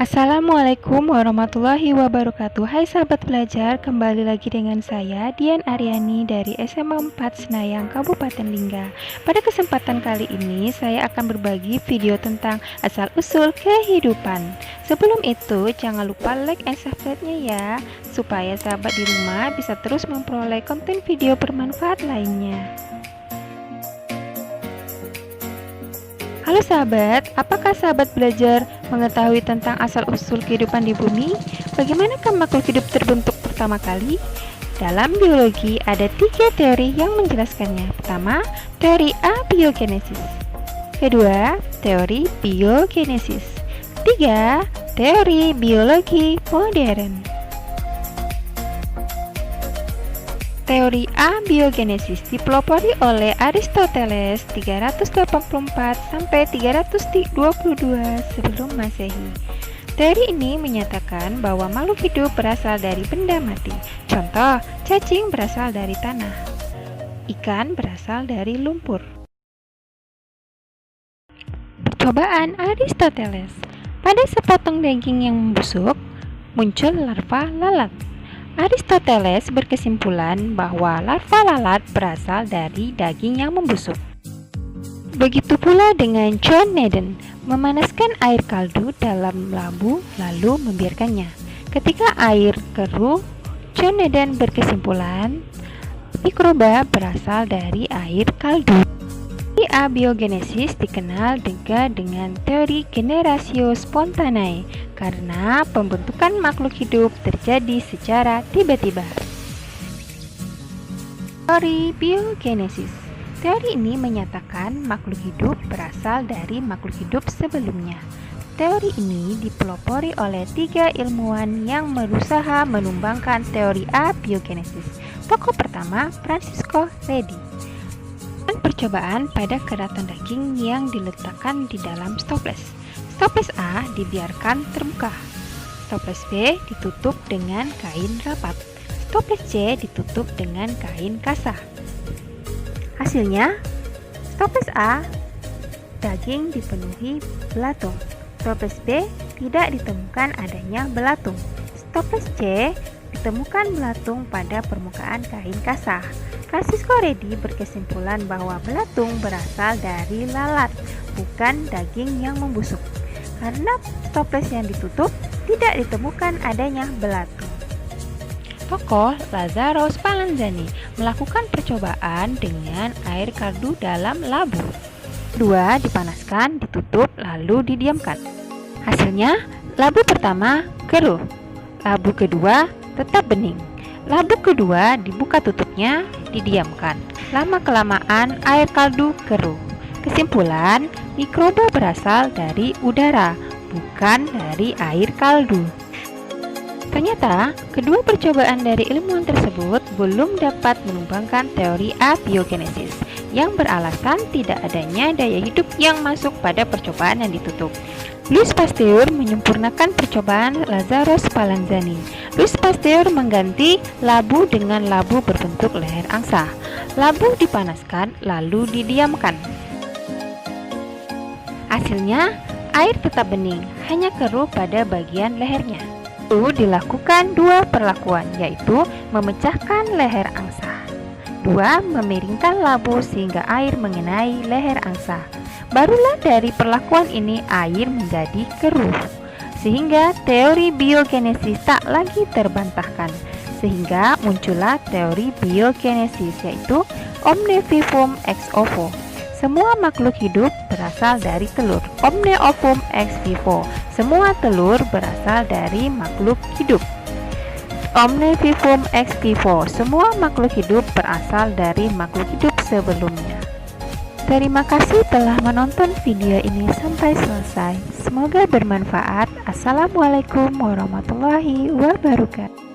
Assalamualaikum warahmatullahi wabarakatuh. Hai sahabat belajar, kembali lagi dengan saya Dian Aryani dari SMA 4 Senayang, Kabupaten Lingga. Pada kesempatan kali ini saya akan berbagi video tentang asal-usul kehidupan. Sebelum itu jangan lupa like and subscribe-nya ya, supaya sahabat di rumah bisa terus memperoleh konten video bermanfaat lainnya. Halo sahabat, apakah sahabat belajar mengetahui tentang asal-usul kehidupan di bumi? Bagaimanakah makhluk hidup terbentuk pertama kali? Dalam biologi ada 3 teori yang menjelaskannya. Pertama, teori abiogenesis. Kedua, teori biogenesis. Ketiga, teori biologi modern. Teori abiogenesis dipelopori oleh Aristoteles 384 sampai 322 sebelum Masehi. Teori ini menyatakan bahwa makhluk hidup berasal dari benda mati. Contoh, cacing berasal dari tanah. Ikan berasal dari lumpur. Percobaan Aristoteles. Pada sepotong daging yang membusuk, muncul larva lalat. Aristoteles berkesimpulan bahwa larva lalat berasal dari daging yang membusuk. Begitu pula dengan John Naden, memanaskan air kaldu dalam labu lalu membiarkannya. Ketika air keruh, John Naden berkesimpulan mikroba berasal dari air kaldu. Teori abiogenesis dikenal juga dengan teori generatio spontanea karena pembentukan makhluk hidup terjadi secara tiba-tiba. Teori biogenesis. Teori ini menyatakan makhluk hidup berasal dari makhluk hidup sebelumnya. Teori ini dipelopori oleh 3 ilmuwan yang berusaha menumbangkan teori abiogenesis. Tokoh pertama, Francisco Redi. Percobaan pada keratan daging yang diletakkan di dalam stoples. Stoples A dibiarkan terbuka. Stoples B ditutup dengan kain rapat. Stoples C ditutup dengan kain kasar. Hasilnya, stoples A daging dipenuhi belatung. Stoples B tidak ditemukan adanya belatung. Stoples C ditemukan belatung pada permukaan kain kasar. Francisco Redi berkesimpulan bahwa belatung berasal dari lalat, bukan daging yang membusuk. Karena stoples yang ditutup, tidak ditemukan adanya belatung. Tokoh Lazzaro Spallanzani melakukan percobaan dengan air kaldu dalam labu. Dua dipanaskan, ditutup, lalu didiamkan. Hasilnya, labu pertama keruh, labu kedua tetap bening. Labu kedua dibuka tutupnya, didiamkan. Lama-kelamaan air kaldu keruh. Kesimpulan, mikroba berasal dari udara, bukan dari air kaldu. Ternyata, kedua percobaan dari ilmuwan tersebut belum dapat menumbangkan teori abiogenesis yang beralasan tidak adanya daya hidup yang masuk pada percobaan yang ditutup. Louis Pasteur menyempurnakan percobaan Lazzaro Spallanzani. Louis Pasteur mengganti labu dengan labu berbentuk leher angsa. Labu dipanaskan lalu didiamkan. Hasilnya, air tetap bening, hanya keruh pada bagian lehernya. Itu dilakukan 2 perlakuan, yaitu memecahkan leher angsa. 2. Memiringkan labu sehingga air mengenai leher angsa. Barulah dari perlakuan ini air menjadi keruh, sehingga teori biogenesis tak lagi terbantahkan. Sehingga muncullah teori biogenesis, yaitu omne vivum ex ovo. Semua makhluk hidup berasal dari telur. Omne ovum ex vivo. Semua telur berasal dari makhluk hidup. Omne vivum ex vivo. Semua makhluk hidup berasal dari makhluk hidup sebelumnya. Terima kasih telah menonton video ini sampai selesai. Semoga bermanfaat. Assalamualaikum warahmatullahi wabarakatuh.